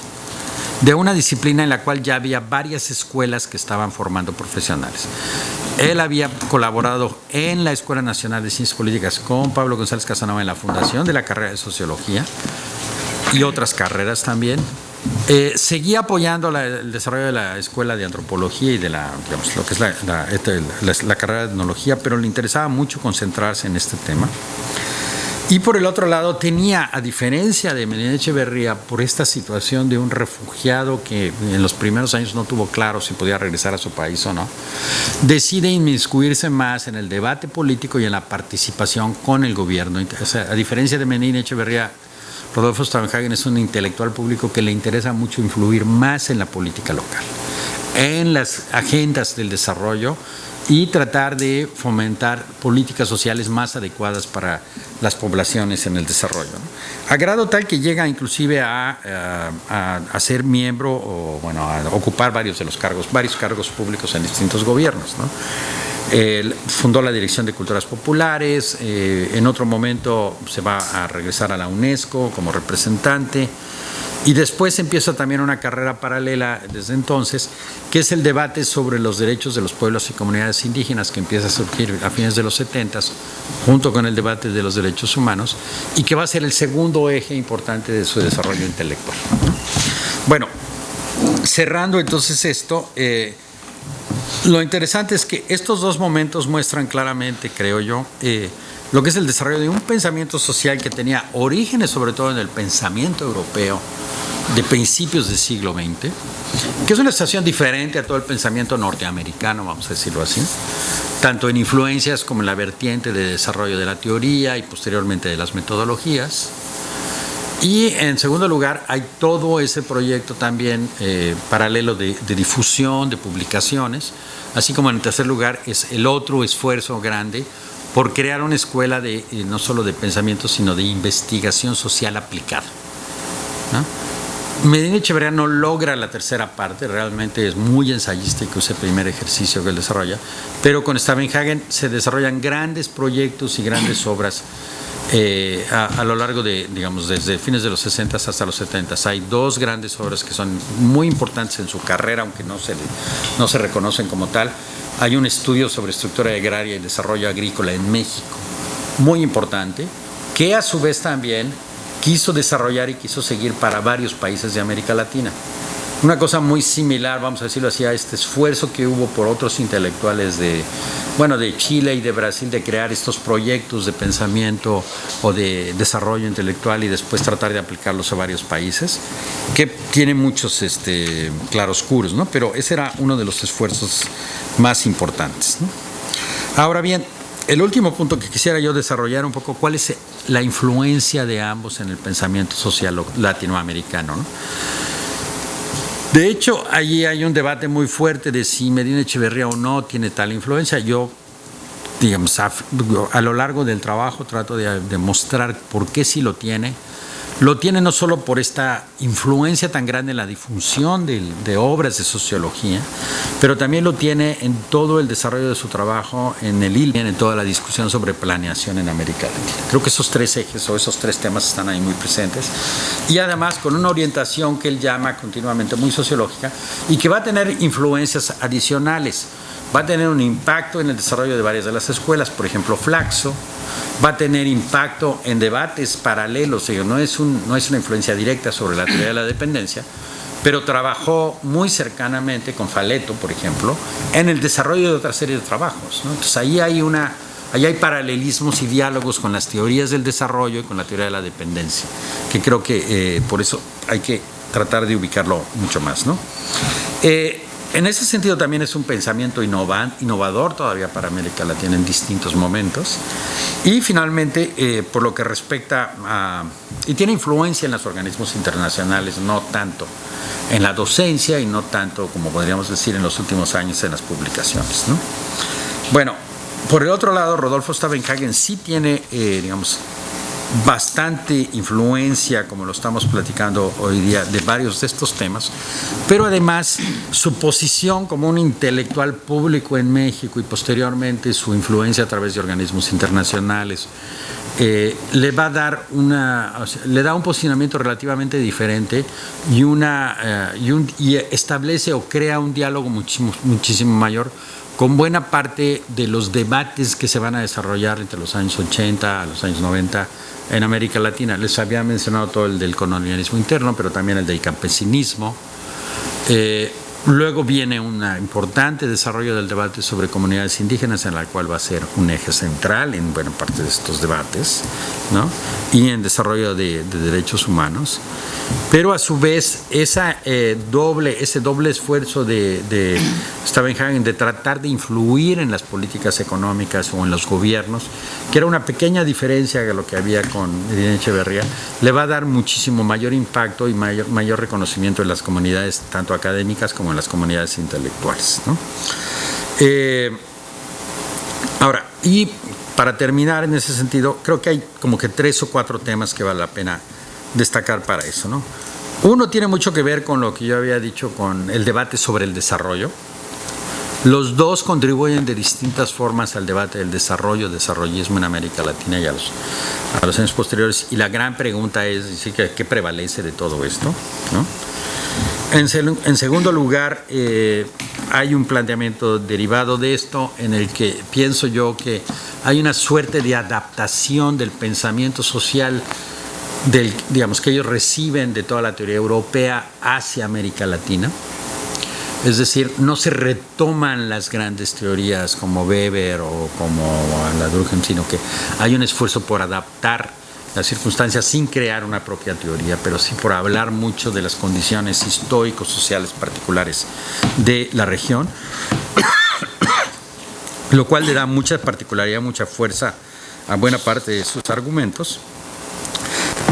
de una disciplina en la cual ya había varias escuelas que estaban formando profesionales. Él había colaborado en la Escuela Nacional de Ciencias Políticas con Pablo González Casanova en la fundación de la carrera de Sociología y otras carreras también. Seguía apoyando el desarrollo de la Escuela de Antropología y de digamos, lo que es la carrera de Etnología, pero le interesaba mucho concentrarse en este tema. Y por el otro lado tenía, a diferencia de Menéndez Echeverría, por esta situación de un refugiado que en los primeros años no tuvo claro si podía regresar a su país o no, decide inmiscuirse más en el debate político y en la participación con el gobierno. O sea, a diferencia de Menéndez Echeverría, Rodolfo Staudenhagen es un intelectual público que le interesa mucho influir más en la política local, en las agendas del desarrollo y tratar de fomentar políticas sociales más adecuadas para las poblaciones en el desarrollo, ¿no? A grado tal que llega inclusive a ser miembro o bueno, a ocupar varios cargos públicos en distintos gobiernos, ¿no? Fundó la Dirección de Culturas Populares, en otro momento se va a regresar a la UNESCO como representante y después empieza también una carrera paralela desde entonces, que es el debate sobre los derechos de los pueblos y comunidades indígenas que empieza a surgir a fines de los 70s, junto con el debate de los derechos humanos, y que va a ser el segundo eje importante de su desarrollo intelectual. Bueno, cerrando entonces esto, lo interesante es que estos dos momentos muestran claramente, creo yo, lo que es el desarrollo de un pensamiento social que tenía orígenes sobre todo en el pensamiento europeo de principios del siglo XX, que es una situación diferente a todo el pensamiento norteamericano, vamos a decirlo así, tanto en influencias como en la vertiente de desarrollo de la teoría y posteriormente de las metodologías. Y en segundo lugar, hay todo ese proyecto también paralelo de difusión, de publicaciones, así como en tercer lugar es el otro esfuerzo grande por crear una escuela de no solo de pensamiento, sino de investigación social aplicada, ¿no? Menéndez Echeverría no logra la tercera parte, realmente es muy ensayístico ese primer ejercicio que él desarrolla, pero con Staudenhagen se desarrollan grandes proyectos y grandes obras a lo largo de, digamos, desde fines de los 60 hasta los 70. Hay dos grandes obras que son muy importantes en su carrera, aunque no se reconocen como tal. Hay un estudio sobre estructura agraria y desarrollo agrícola en México, muy importante, que a su vez también quiso desarrollar y quiso seguir para varios países de América Latina. Una cosa muy similar, vamos a decirlo así, a este esfuerzo que hubo por otros intelectuales de Chile y de Brasil de crear estos proyectos de pensamiento o de desarrollo intelectual y después tratar de aplicarlos a varios países, que tiene muchos claroscuros, ¿no? Pero ese era uno de los esfuerzos más importantes, ¿no? Ahora bien, el último punto que quisiera yo desarrollar un poco, ¿cuál es la influencia de ambos en el pensamiento social latinoamericano, ¿no? De hecho, allí hay un debate muy fuerte de si Menéndez Echeverría o no tiene tal influencia. Yo, digamos, a lo largo del trabajo trato de demostrar por qué sí lo tiene. Lo tiene no solo por esta influencia tan grande en la difusión de obras de sociología, pero también lo tiene en todo el desarrollo de su trabajo en el ILE, en toda la discusión sobre planeación en América Latina. Creo que esos tres ejes o esos tres temas están ahí muy presentes y además con una orientación que él llama continuamente muy sociológica y que va a tener influencias adicionales. va a tener un impacto en el desarrollo de varias de las escuelas, por ejemplo, Flaxo, va a tener impacto en debates paralelos, no es una influencia directa sobre la teoría de la dependencia, pero trabajó muy cercanamente con Faleto, por ejemplo, en el desarrollo de otra serie de trabajos, ¿no? Entonces ahí hay paralelismos y diálogos con las teorías del desarrollo y con la teoría de la dependencia, que creo que por eso hay que tratar de ubicarlo mucho más, ¿no? En ese sentido también es un pensamiento innovador todavía para América Latina en distintos momentos. Y finalmente, por lo que respecta a... y tiene influencia en los organismos internacionales, no tanto en la docencia y no tanto, como podríamos decir, en los últimos años en las publicaciones, ¿no? Bueno, por el otro lado, Rodolfo Stavenhagen sí tiene, digamos, bastante influencia, como lo estamos platicando hoy día, de varios de estos temas, pero además su posición como un intelectual público en México y posteriormente su influencia a través de organismos internacionales le va a dar le da un posicionamiento relativamente diferente y establece o crea un diálogo muchísimo mayor con buena parte de los debates que se van a desarrollar entre los años 80 a los años 90 en América Latina. Les había mencionado todo el del colonialismo interno, pero también el del campesinismo. Luego viene un importante desarrollo del debate sobre comunidades indígenas, en la cual va a ser un eje central en buena parte de estos debates, ¿no? Y en desarrollo de derechos humanos. Pero a su vez, ese doble esfuerzo de Stavenhagen de tratar de influir en las políticas económicas o en los gobiernos, que era una pequeña diferencia de lo que había con Medina Echeverría, le va a dar muchísimo mayor impacto y mayor reconocimiento en las comunidades, tanto académicas como en las comunidades intelectuales, ¿no? Ahora, y para terminar en ese sentido, creo que hay como que 3 o 4 temas que vale la pena destacar para eso, ¿no? Uno tiene mucho que ver con lo que yo había dicho con el debate sobre el desarrollo. Los dos contribuyen de distintas formas al debate del desarrollismo en América Latina y a los años posteriores. Y la gran pregunta es, ¿qué prevalece de todo esto, ¿no? En segundo lugar, hay un planteamiento derivado de esto en el que pienso yo que hay una suerte de adaptación del pensamiento social digamos, que ellos reciben de toda la teoría europea hacia América Latina. Es decir, no se retoman las grandes teorías como Weber o como la Durkheim, sino que hay un esfuerzo por adaptar las circunstancias sin crear una propia teoría, pero sí por hablar mucho de las condiciones históricos, sociales particulares de la región, lo cual le da mucha particularidad, mucha fuerza a buena parte de sus argumentos.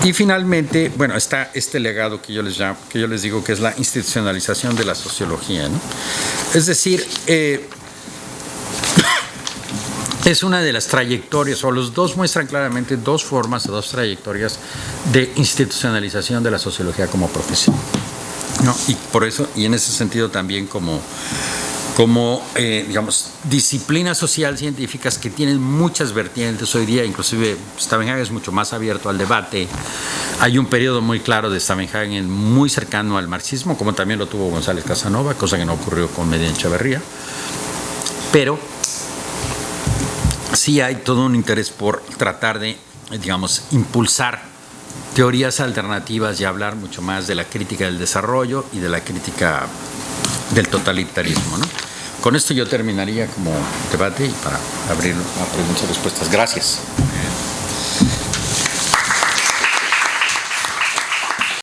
Y finalmente, bueno, está este legado que yo les digo que es la institucionalización de la sociología, ¿no? Es decir, es una de las trayectorias, o los dos muestran claramente dos formas o dos trayectorias de institucionalización de la sociología como profesión, ¿no? Y por eso, y en ese sentido también como digamos, disciplinas social científicas que tienen muchas vertientes hoy día. Inclusive Stavenhagen es mucho más abierto al debate. Hay un periodo muy claro de Stavenhagen muy cercano al marxismo, como también lo tuvo González Casanova, cosa que no ocurrió con Medina Echeverría. Pero sí hay todo un interés por tratar de, digamos, impulsar teorías alternativas y hablar mucho más de la crítica del desarrollo y de la crítica del totalitarismo, ¿no? Con esto yo terminaría como debate y para abrir a preguntas y respuestas. Gracias.